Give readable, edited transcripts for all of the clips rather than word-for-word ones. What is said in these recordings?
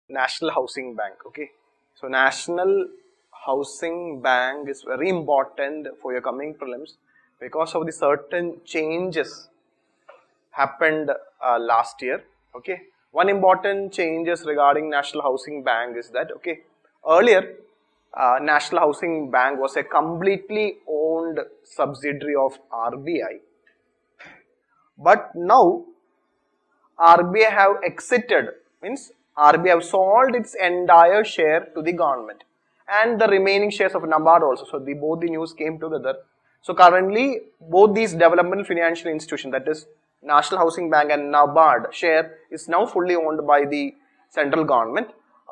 National Housing Bank. Okay, so National Housing Bank is very important for your coming prelims because of the certain changes happened last year. Okay, one important changes regarding National Housing Bank is that earlier National Housing Bank was a completely owned subsidiary of RBI, but now RBI have exited, means RBI have sold its entire share to the government and the remaining shares of NABARD also. So both the news came together. So currently both these development financial institutions, that is National Housing Bank and NABARD share, is now fully owned by the central government.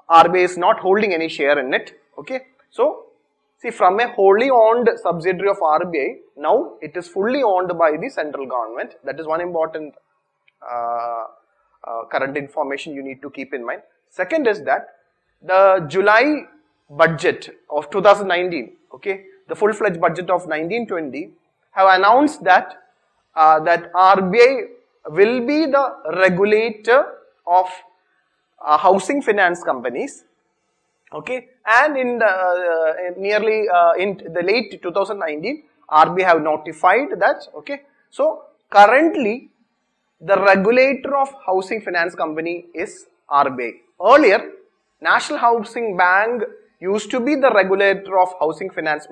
RBI is not holding any share in it. Okay, so see, from a wholly owned subsidiary of RBI, now it is fully owned by the central government. That is one important current information you need to keep in mind. Second is that the July budget of 2019, okay, the full-fledged budget of 1920 have announced that that RBI will be the regulator of housing finance companies. Okay, and in the in the late 2019, RBI have notified that so currently the regulator of housing finance company is RBI. Earlier, National Housing Bank used to be the regulator of housing finance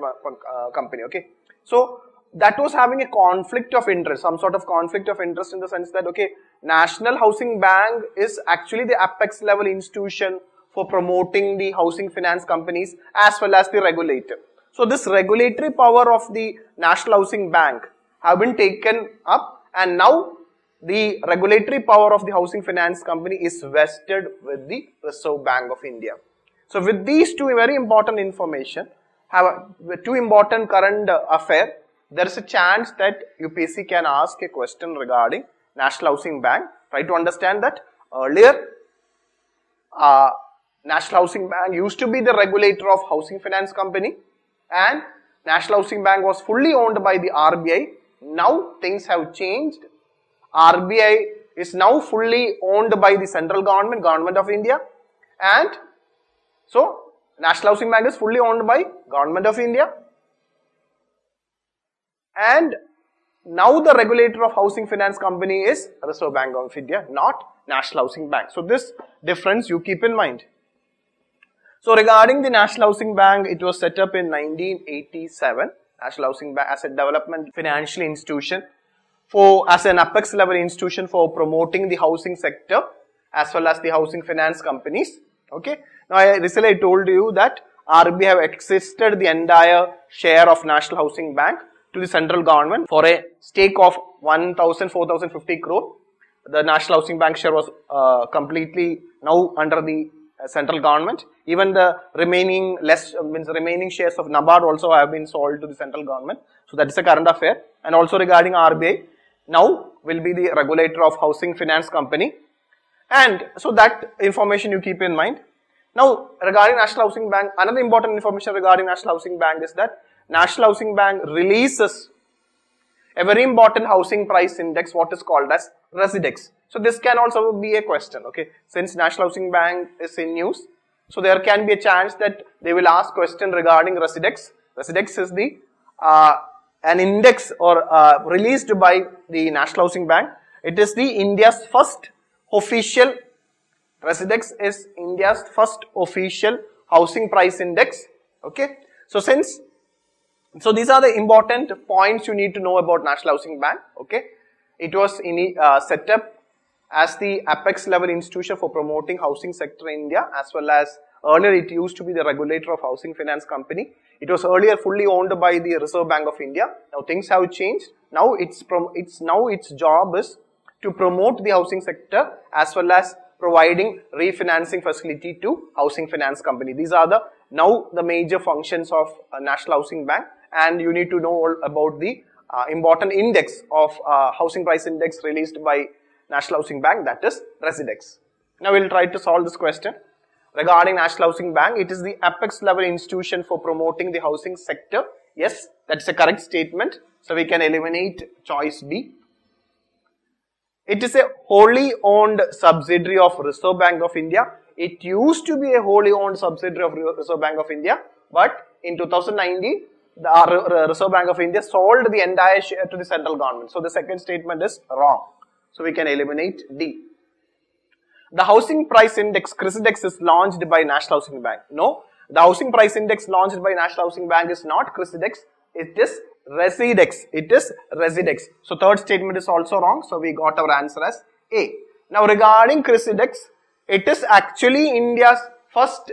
company. Okay, so that was having a conflict of interest, some sort of conflict of interest, in the sense that National Housing Bank is actually the apex level institution for promoting the housing finance companies as well as the regulator. So this regulatory power of the National Housing Bank have been taken up, and now the regulatory power of the housing finance company is vested with the Reserve Bank of India. So with these two very important information, two important current affair, there is a chance that UPSC can ask a question regarding National Housing Bank. Try to understand that earlier National Housing Bank used to be the regulator of housing finance company, and National Housing Bank was fully owned by the RBI. Now things have changed. RBI is now fully owned by the central government of India, and so National Housing Bank is fully owned by Government of India, and now the regulator of housing finance company is Reserve Bank of India, not National Housing Bank. So this difference you keep in mind. So regarding the National Housing Bank, it was set up in 1987. National Housing Bank as a development financial institution, as an apex level institution for promoting the housing sector as well as the housing finance companies. Okay. Now recently I told you that RBI have exited the entire share of National Housing Bank to the central government for a stake of 4,050 crore. The National Housing Bank share was completely now under the central government. Even the remaining remaining shares of NABARD also have been sold to the central government. So that is a current affair. And also regarding RBI, now will be the regulator of housing finance company, and so that information you keep in mind. Now regarding National Housing Bank, another important information regarding National Housing Bank is that National Housing Bank releases a very important housing price index, what is called as Residex. So this can also be a question, okay, since National Housing Bank is in news, so there can be a chance that they will ask question regarding Residex. Residex is the an index or released by the National Housing Bank. It is the India's first official, Residex is India's first official housing price index. Okay, so these are the important points you need to know about National Housing Bank. Okay, it was set up as the apex level institution for promoting housing sector in India, as well as earlier it used to be the regulator of housing finance company. It was earlier fully owned by the Reserve Bank of India. Now things have changed. Now its job is to promote the housing sector as well as providing refinancing facility to housing finance company. These are the major functions of National Housing Bank, and you need to know all about the important index of housing price index released by National Housing Bank, that is Residex. Now we will try to solve this question. Regarding National Housing Bank, it is the apex level institution for promoting the housing sector. Yes, that's a correct statement. So we can eliminate choice B. It is a wholly owned subsidiary of Reserve Bank of India. It used to be a wholly owned subsidiary of Reserve Bank of India, but in 2019, the Reserve Bank of India sold the entire share to the central government. So the second statement is wrong. So we can eliminate D. The housing price index, CRISIDEX, is launched by National Housing Bank. No, the housing price index launched by National Housing Bank is not CRISIDEX, it is RESIDEX. It is RESIDEX. So third statement is also wrong. So we got our answer as A. Now regarding CRISIDEX, it is actually India's first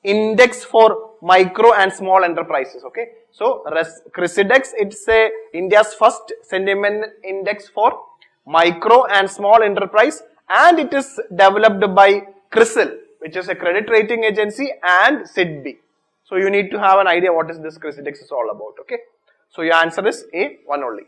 index for micro and small enterprises. Okay. So CRISIDEX, it's India's first sentiment index for micro and small enterprise, and it is developed by CRISIL, which is a credit rating agency, and SIDBI. So you need to have an idea what is this CRISIDEX is all about. Okay. So your answer is A, one only.